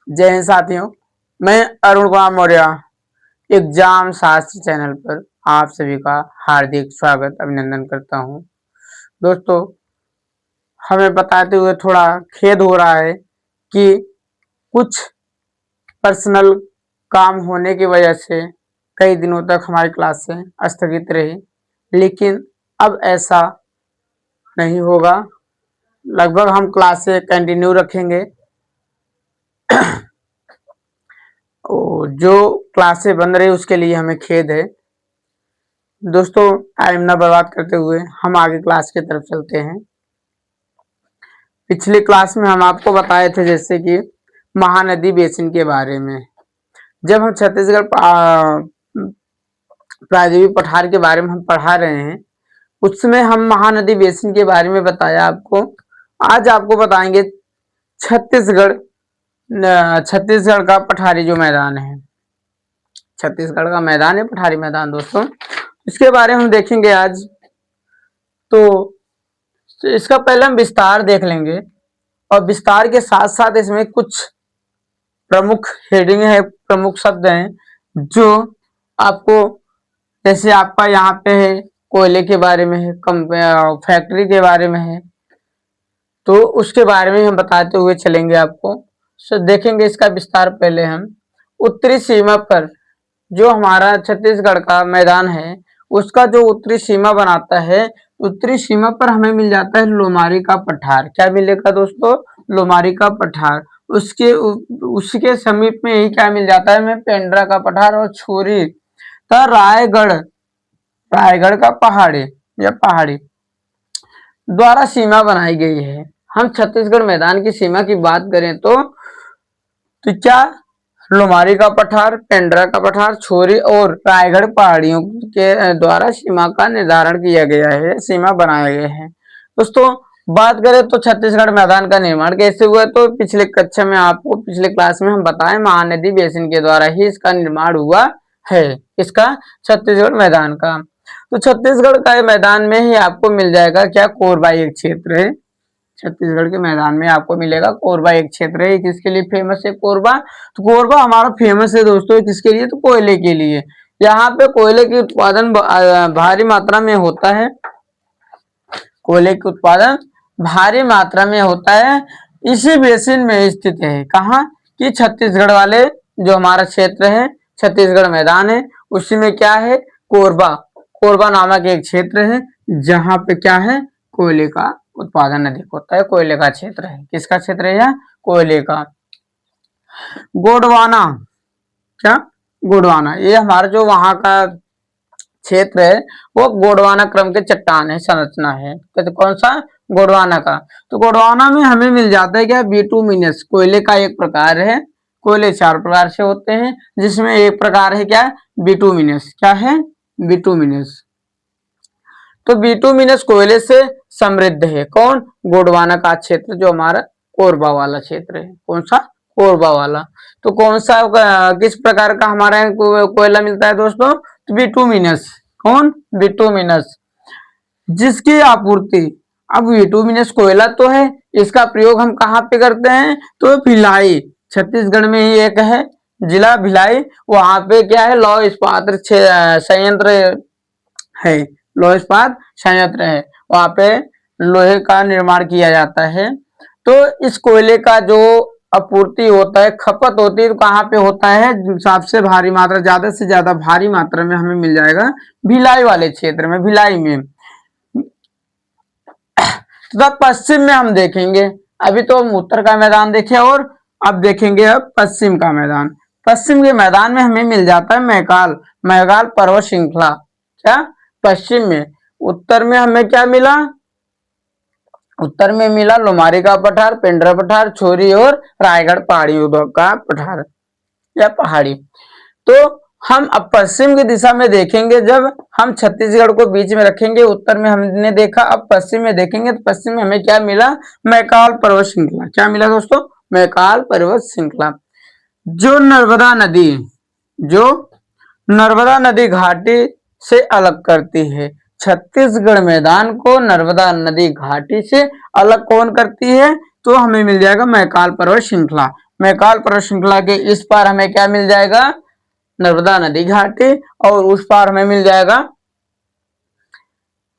जय हिंद साथियों, मैं अरुण कुमार मौर्य एग्जाम शास्त्र चैनल पर आप सभी का हार्दिक स्वागत अभिनंदन करता हूं। दोस्तों, हमें बताते हुए थोड़ा खेद हो रहा है कि कुछ पर्सनल काम होने की वजह से कई दिनों तक हमारी क्लासें स्थगित रही, लेकिन अब ऐसा नहीं होगा। लगभग हम क्लासें कंटिन्यू रखेंगे। जो क्लासें बंद रही उसके लिए हमें खेद है। दोस्तों, टाइम ना बर्बाद करते हुए हम आगे क्लास की तरफ चलते हैं। पिछली क्लास में हम आपको बताए थे जैसे कि महानदी बेसिन के बारे में। जब हम छत्तीसगढ़ प्रायद्वीप पठार के बारे में हम पढ़ा रहे हैं, उसमें हम महानदी बेसिन के बारे में बताया आपको। आज आपको बताएंगे छत्तीसगढ़ छत्तीसगढ़ का पठारी जो मैदान है, छत्तीसगढ़ का मैदान है पठारी मैदान। दोस्तों, इसके बारे में हम देखेंगे आज। तो इसका पहले हम विस्तार देख लेंगे और विस्तार के साथ साथ इसमें कुछ प्रमुख हेडिंग है, प्रमुख शब्द हैं जो आपको, जैसे आपका यहाँ पे है कोयले के बारे में है, फैक्ट्री के बारे में है, तो उसके बारे में हम बताते हुए चलेंगे आपको। देखेंगे इसका विस्तार। पहले हम उत्तरी सीमा पर जो हमारा छत्तीसगढ़ का मैदान है, उसका जो उत्तरी सीमा बनाता है, उत्तरी सीमा पर हमें मिल जाता है लोमारी का पठार। क्या मिलेगा दोस्तों? लोमारी का पठार। उसके समीप में ही क्या मिल जाता है हमें? पेंड्रा का पठार और छोरी तो रायगढ़ का पहाड़ी या पहाड़ी द्वारा सीमा बनाई गई है। हम छत्तीसगढ़ मैदान की सीमा की बात करें तो क्या लोमारी का पठार, पेंड्रा का पठार, छोरी और रायगढ़ पहाड़ियों के द्वारा सीमा का निर्धारण किया गया है, सीमा बनाए गए हैं। दोस्तों, बात करें तो छत्तीसगढ़ मैदान का निर्माण कैसे हुआ, तो पिछले कक्षा में आपको, पिछले क्लास में हम बताएं महानदी बेसिन के द्वारा ही इसका निर्माण हुआ है। इसका छत्तीसगढ़ मैदान का, तो छत्तीसगढ़ का मैदान में ही आपको मिल जाएगा क्या? कोरबा एक क्षेत्र है। छत्तीसगढ़ के मैदान में आपको मिलेगा कोरबा एक क्षेत्र है। किसके लिए फेमस है कोरबा? तो कोरबा हमारा फेमस है दोस्तों किसके लिए? तो कोयले के लिए। यहाँ पे कोयले की उत्पादन भारी मात्रा में होता है। कोयले के उत्पादन भारी मात्रा में होता है। इसी बेसिन में स्थित है। कहाँ? कि छत्तीसगढ़ वाले जो हमारा क्षेत्र है, छत्तीसगढ़ मैदान है, उसी में क्या है? कोरबा, कोरबा नामक एक क्षेत्र है जहां पे क्या है? कोयले का उत्पादन अधिक होता है। कोयले का क्षेत्र है। किसका क्षेत्र है यह? कोयले का। गोंडवाना, क्या? गोंडवाना, ये हमारा जो वहां का क्षेत्र है वो गोंडवाना क्रम के चट्टान है, संरचना है। तो कौन सा? गोंडवाना का। तो गोंडवाना में हमें मिल जाता है क्या? बिटुमिनस, कोयले का एक प्रकार है। कोयले चार प्रकार से होते हैं, जिसमें एक प्रकार है क्या? बिटुमिनस। क्या है? बिटुमिनस। तो बिटुमिनस कोयले से समृद्ध है। कौन? गोंडवाना का क्षेत्र जो हमारा कोरबा वाला क्षेत्र है। कौन सा? कोरबा वाला। तो कौन सा किस प्रकार का हमारे यहाँ कोयला मिलता है दोस्तों? तो बिटुमिनस। कौन? बिटुमिनस, जिसकी आपूर्ति, अब बिटुमिनस कोयला तो है, इसका प्रयोग हम कहाँ पे करते हैं? तो भिलाई, छत्तीसगढ़ में ही एक है जिला भिलाई, वहां पे क्या है? लौह इस्पात संयंत्र है। लोह इस्पात संयंत्र है, वहां पे लोहे का निर्माण किया जाता है। तो इस कोयले का जो आपूर्ति होता है, खपत होती है, तो कहाँ पे होता है? सबसे भारी मात्रा, ज्यादा से ज्यादा भारी मात्रा में हमें मिल जाएगा भिलाई वाले क्षेत्र में, भिलाई में। तो पश्चिम में हम देखेंगे, अभी तो हम उत्तर का मैदान देखे और अब देखेंगे अब पश्चिम का मैदान। पश्चिम के मैदान में हमें मिल जाता है मैकाल, मैकाल पर्वत श्रृंखला। क्या? पश्चिम में। उत्तर में हमें क्या मिला? उत्तर में मिला लोमारी का पठार, पेंड्रा पठार, छोरी और रायगढ़ पहाड़ियों का पठार या पहाड़ी। तो हम अब पश्चिम की दिशा में देखेंगे, जब हम छत्तीसगढ़ को बीच में रखेंगे, उत्तर में हमने देखा, अब पश्चिम में देखेंगे तो पश्चिम में हमें क्या मिला? मैकाल पर्वत श्रृंखला। क्या मिला दोस्तों? मैकाल पर्वत श्रृंखला, जो नर्मदा नदी घाटी से अलग करती है। छत्तीसगढ़ मैदान को नर्मदा नदी घाटी से अलग कौन करती है? तो हमें मिल जाएगा मैकाल पर्वत श्रृंखला। मैकाल पर्वत श्रृंखला के इस पार हमें क्या मिल जाएगा, नर्मदा नदी घाटी, और उस पार हमें मिल जाएगा,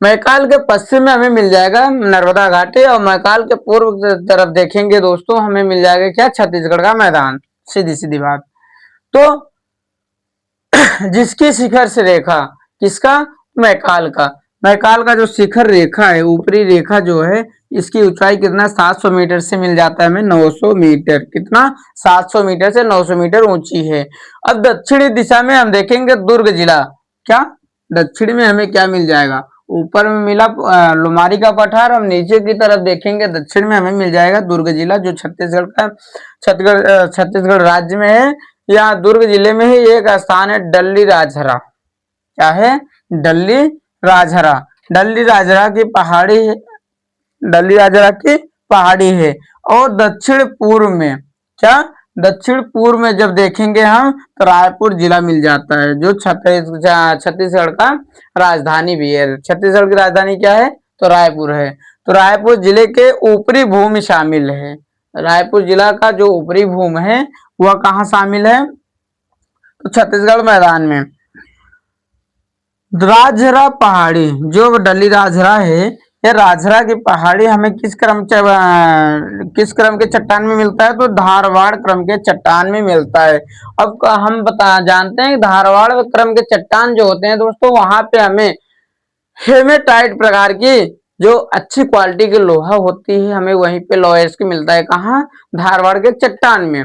मैकाल के पश्चिम में हमें मिल जाएगा नर्मदा घाटी, और मैकाल के पूर्व तरफ देखेंगे दोस्तों हमें मिल जाएगा क्या, छत्तीसगढ़ का मैदान। सीधी सीधी बात। तो जिसकी शिखर से रेखा, किसका, मैकाल का, मैकाल का जो शिखर रेखा है, ऊपरी रेखा जो है, इसकी ऊंचाई कितना, 700 मीटर से मिल जाता है हमें 900 मीटर, कितना, 700 मीटर से 900 मीटर ऊंची है। अब दक्षिणी दिशा में हम देखेंगे दुर्ग जिला, क्या, दक्षिण में हमें क्या मिल जाएगा, ऊपर में मिला लोमारी का पठार, हम नीचे की तरफ देखेंगे दक्षिण में हमें मिल जाएगा दुर्ग जिला, जो छत्तीसगढ़ का, छत्तीसगढ़ राज्य में है। यहाँ दुर्ग जिले में ही एक स्थान है डल्ली राजहरा, क्या है, डल्ली राजहरा, डल्ली राजहरा की पहाड़ी, डल्ली राजहरा की पहाड़ी है। और दक्षिण पूर्व में क्या, दक्षिण पूर्व में जब देखेंगे हम तो रायपुर जिला मिल जाता है, जो छत्तीसगढ़ का राजधानी भी है। छत्तीसगढ़ की राजधानी क्या है, तो रायपुर है। तो रायपुर जिले के ऊपरी भूमि शामिल है, रायपुर जिला का जो ऊपरी भूमि है वह कहाँ शामिल है, तो छत्तीसगढ़ मैदान में। राजहरा पहाड़ी, जो डली राजहरा है, ये राजहरा की पहाड़ी हमें किस क्रम के चट्टान में मिलता है, तो धारवाड़ क्रम के चट्टान में मिलता है। अब हम जानते हैं धारवाड़ क्रम के चट्टान जो होते हैं दोस्तों, वहां पे हमें हेमेटाइट प्रकार की जो अच्छी क्वालिटी की लोहा होती है, हमें वहीं पे लोएस्ट की मिलता है, कहाँ, धारवाड़ के चट्टान में।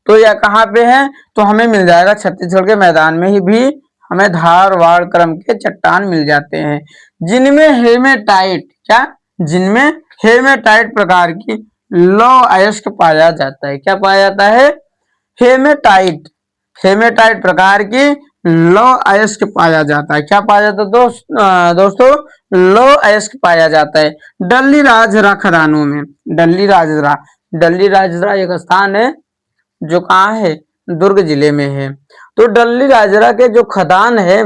तो यह कहाँ पे है, तो हमें मिल जाएगा छत्तीसगढ़ के मैदान में ही भी हमें धारवाड़ क्रम के चट्टान मिल जाते हैं, जिनमें हेमेटाइट, क्या, जिनमें हेमेटाइट प्रकार की लौ अयस्क पाया जाता है, क्या पाया जाता है, हेमेटाइट, हेमेटाइट प्रकार की लौ अयस्क पाया जाता है, क्या पाया जाता है दोस्तों, लौ अयस्क पाया जाता है डल्ली राजहरा खदानों में। डल्ली राजहरा, डल्ली राजहरा एक स्थान है जो कहाँ है, दुर्ग जिले में है। तो डल्ली राजहरा के जो खदान है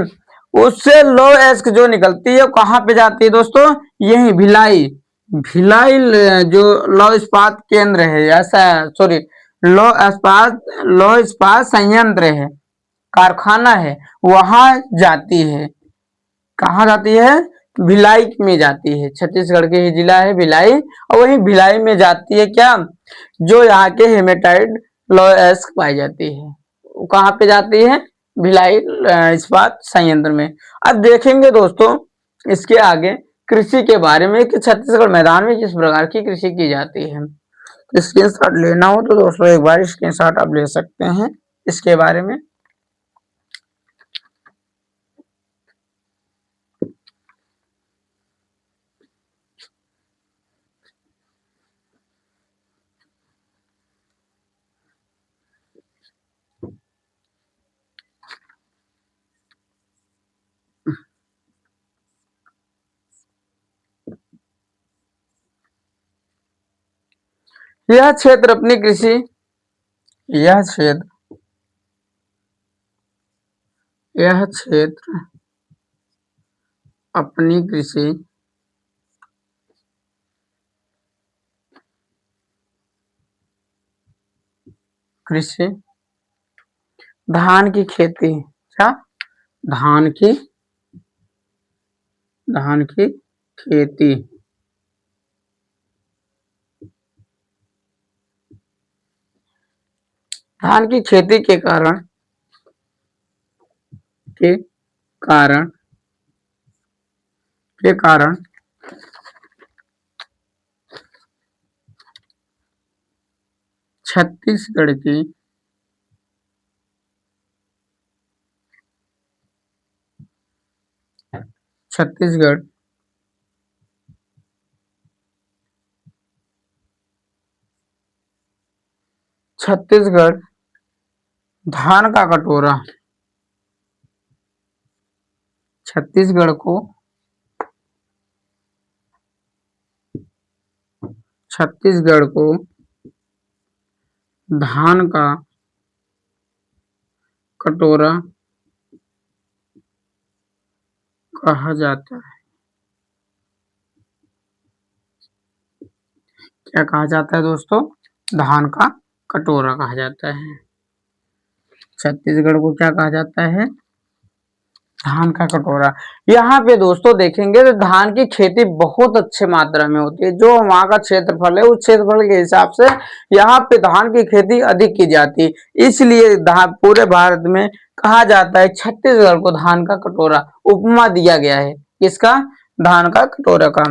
उससे लो एस्क जो निकलती है कहाँ पे जाती है दोस्तों, यही भिलाई, भिलाई जो लौ इस्पात केंद्र है, ऐसा, सॉरी, लौ इस्पात संयंत्र है, कारखाना है, वहां जाती है, कहाँ जाती है, भिलाई में जाती है, छत्तीसगढ़ के ही जिला है भिलाई, और वही भिलाई में जाती है क्या, जो यहाँ के हेमेटाइट लॉयस्क पाई जाती है, वो कहाँ पे जाती है, भिलाई इस्पात संयंत्र में। अब देखेंगे दोस्तों इसके आगे कृषि के बारे में कि छत्तीसगढ़ मैदान में किस प्रकार की कृषि की जाती है। स्क्रीनशॉट लेना हो तो दोस्तों एक बार स्क्रीनशॉट आप ले सकते हैं इसके बारे में। यह क्षेत्र अपनी कृषि, यह क्षेत्र, यह क्षेत्र अपनी कृषि कृषि धान की खेती, क्या, धान की, धान की खेती, धान की खेती के कारण, के कारण, के कारण छत्तीसगढ़ की, छत्तीसगढ़ छत्तीसगढ़ धान का कटोरा, छत्तीसगढ़ को, छत्तीसगढ़ को धान का कटोरा कहा जाता है, क्या कहा जाता है दोस्तों, धान का कटोरा कहा जाता है। छत्तीसगढ़ को क्या कहा जाता है? धान का कटोरा। यहाँ पे दोस्तों देखेंगे तो धान की खेती बहुत अच्छे मात्रा में होती है। जो वहाँ का क्षेत्रफल है उस क्षेत्रफल के हिसाब से यहाँ पे धान की खेती अधिक की जाती है। इसलिए पूरे भारत में कहा जाता है छत्तीसगढ़ को धान का कटोरा, उपमा दिया गया है। किसका? धान का कटोरा का।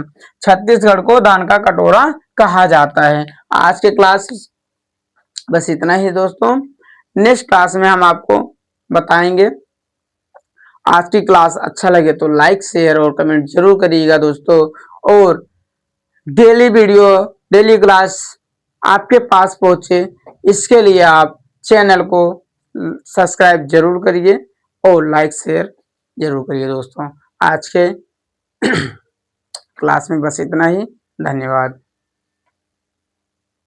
छत्तीसगढ़ को धान का कटोरा कहा जाता है। आज के क्लास बस इतना ही दोस्तों। नेक्स्ट क्लास में हम आपको बताएंगे। आज की क्लास अच्छा लगे तो लाइक शेयर और कमेंट जरूर करिएगा दोस्तों। और डेली वीडियो, डेली क्लास आपके पास पहुंचे इसके लिए आप चैनल को सब्सक्राइब जरूर करिए और लाइक शेयर जरूर करिए दोस्तों। आज के क्लास में बस इतना ही। धन्यवाद।